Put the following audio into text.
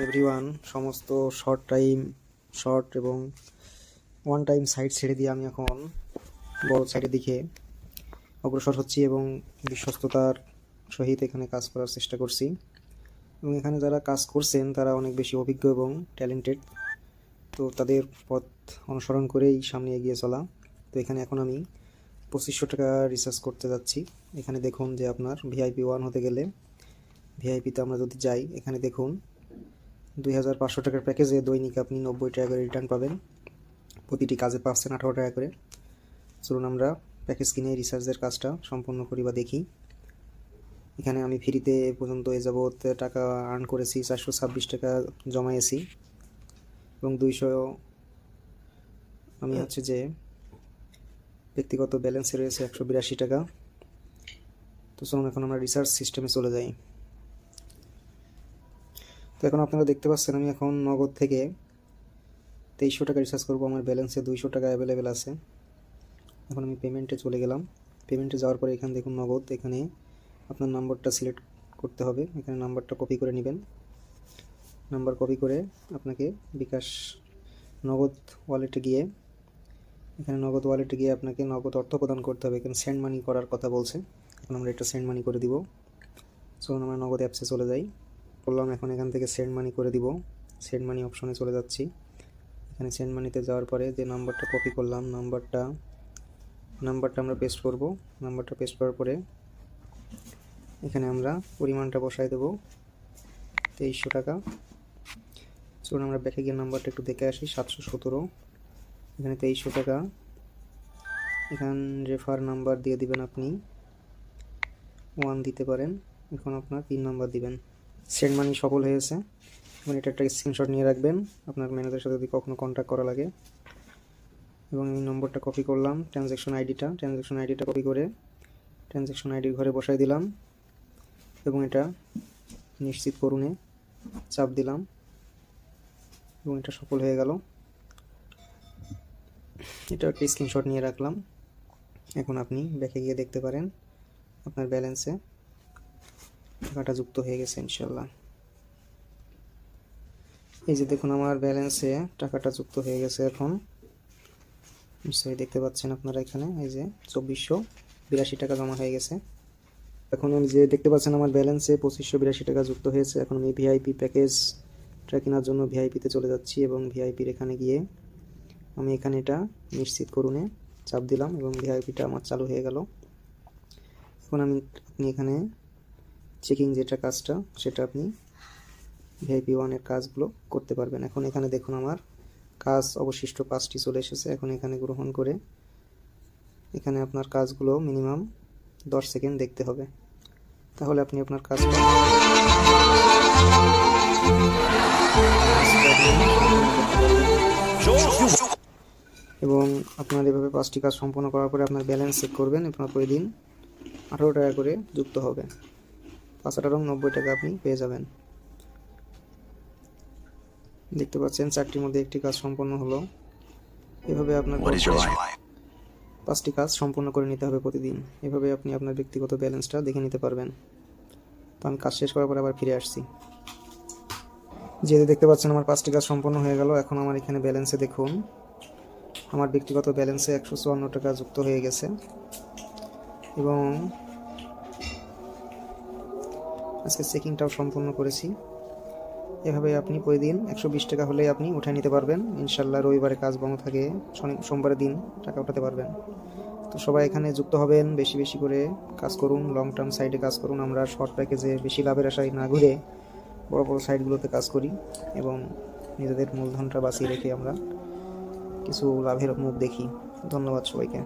Everyone, সমস্ত short এবং one time site ছেড়ে দিয়ে আমি এখন বড় সাইটের দিকে অগ্রসর হচ্ছি এবং বিশ্বস্ততার সহিত এখানে কাজ করার চেষ্টা করছি। এবং এখানে যারা কাজ করছেন তারা অনেক বেশি অভিজ্ঞ এবং ট্যালেন্টেড, তো তাদের পথ অনুসরণ করেই সামনে এগিয়ে চলা। তো এখানে এখন আমি 2500 টাকা রিচার্জ করতে যাচ্ছি। এখানে দেখুন যে আপনার ভিআইপি 1 হতে গেলে ভিআইপিতে আমরা যদি যাই, এখানে দেখুন 2500 টাকার প্যাকেজে দৈনিক আপনি 90 টাকা করে রিটার্ন পাবেন। প্রতিটি কাজে পাচ্ছেন 18 টাকা করে। চলুন আমরা প্যাকেজ কিনে রিচার্জের কাজটা সম্পন্ন করি বা দেখি। এখানে আমি ফ্রিতে এ পর্যন্ত এ যাবৎ টাকা আর্ন করেছি, 426 টাকা জমাইছি এবং 200 আমি হচ্ছে যে ব্যক্তিগত ব্যালেন্সে রয়েছে 182 টাকা। তো চলুন এখন আমরা রিসার্চ সিস্টেমে চলে যাই। তো এখন আপনারা দেখতে পাচ্ছেন আমি এখন নগদ থেকে 2300 টাকা রিচার্জ করবো। আমার ব্যালেন্সে 200 টাকা অ্যাভেলেবেল আছে। এখন আমি পেমেন্টে চলে গেলাম। পেমেন্টে যাওয়ার পরে এখানে দেখুন নগদ, এখানে আপনার নাম্বারটা সিলেক্ট করতে হবে। এখানে নাম্বারটা কপি করে নেবেন। নাম্বার কপি করে আপনাকে বিকাশ নগদ ওয়ালেটে গিয়ে আপনাকে নগদ অর্থ প্রদান করতে হবে। এখানে সেন্ড মানি করার কথা বলছে। এখন আমরা এটা সেন্ড মানি করে দিব। চলুন আমরা নগদ অ্যাপসে চলে যাই। বললাম এখন এখান থেকে সেন্ড মানি করে দিব। সেন্ড মানি অপশনে চলে যাচ্ছি। এখানে সেন্ড মানিতে যাওয়ার পরে যে নাম্বারটা কপি করলাম, নাম্বারটা আমরা পেস্ট করব। নাম্বারটা পেস্ট করার পরে এখানে আমরা পরিমাণটা বসাই দেব 2300 টাকা। চলুন আমরা ব্যাকে গিয়ে নাম্বারটা একটু দেখে আসি। 717, এখানে 2300 টাকা। এখানে রেফার নাম্বার দিয়ে দিবেন, আপনি 1 দিতে পারেন। এখন আপনার 3 নাম্বার দিবেন। সেন্ড মানি সফল হয়েছে। এবং এটা একটা স্ক্রিনশট নিয়ে রাখবেন আপনার ম্যানেজারের সাথে যদি কখনো কন্ট্যাক্ট করা লাগে। এবং এই নম্বরটা কপি করলাম, ট্রানজ্যাকশন আইডিটা কপি করে ট্রানজ্যাকশন আইডির ঘরে বসাই দিলাম এবং এটা নিশ্চিত করুনে চাপ দিলাম এবং এটা সফল হয়ে গেল। এটা একটা স্ক্রিনশট নিয়ে রাখলাম। এখন আপনি ব্যাকে গিয়ে দেখতে পারেন আপনার ব্যালেন্সে টাকাটা যুক্ত হয়ে গেছে ইনশাল্লাহ। এই যে দেখুন আমার ব্যালেন্সে টাকাটা যুক্ত হয়ে গেছে। এখন নিশ্চয়ই দেখতে পাচ্ছেন আপনারা এখানে এই যে 2482 টাকা জমা হয়ে গেছে। এখন আমি যে দেখতে পাচ্ছেন আমার ব্যালেন্সে 2582 টাকা যুক্ত হয়েছে। এখন আমি ভিআইপি প্যাকেজটা কেনার জন্য ভিআইপিতে চলে যাচ্ছি এবং ভিআইপির এখানে গিয়ে আমি এখানে এটা নিশ্চিত করুনে চাপ দিলাম এবং ভিআইপিটা আমার চালু হয়ে গেল। এখন আপনি এখানে চেকিং যেটা কাজটা সেটা আপনি ভিআইপি 1 এর কাজগুলো করতে পারবেন। এখন এখানে দেখুন আমার কাজ অবশিষ্ট 5টি চলে এসেছে। এখন এখানে গ্রহণ করে এখানে আপনার কাজগুলো মিনিমাম 10 সেকেন্ড দেখতে হবে, তাহলে আপনি আপনার কাজটা এবং আপনার এভাবে 5টি কাজ সম্পন্ন করার পরে আপনার ব্যালেন্স চেক করবেন। আপনার প্রতিদিন 18 টাকা করে যুক্ত হবে। 5 90 টাকা আপনি পেয়ে যাবেন। দেখতে পাচ্ছেন 4টির মধ্যে একটি কাজ সম্পন্ন হলো। এভাবে আপনার 5টি কাজ সম্পন্ন করে নিতে হবে প্রতিদিন। এভাবে আপনি আপনার ব্যক্তিগত ব্যালেন্সটা দেখে নিতে পারবেন। তো আমি কাজ শেষ করার পরে আবার ফিরে আসছি। যেহেতু দেখতে পাচ্ছেন আমার 5টি কাজ সম্পন্ন হয়ে গেল। এখন আমার এখানে ব্যালেন্সে দেখুন আমার ব্যক্তিগত ব্যালেন্সে 154 টাকা যুক্ত হয়ে গেছে এবং আজকে চেকিংটাও সম্পন্ন করেছি। এভাবে আপনি প্রতিদিন 120 টাকা হলে আপনি উঠায় নিতে পারবেন ইনশাল্লাহ। রবিবারে কাজ বন্ধ থাকে, সোমবারের দিন টাকা উঠাতে পারবেন। তো সবাই এখানে যুক্ত হবেন, বেশি বেশি করে কাজ করুন, লং টার্ম সাইডে কাজ করুন। আমরা শর্ট প্যাকেজে বেশি লাভের আশায় না ঘুরে বড় বড় সাইটগুলোতে কাজ করি এবং নিজেদের মূলধনটা বাঁচিয়ে রেখে আমরা কিছু লাভের মুখ দেখি। ধন্যবাদ সবাইকে।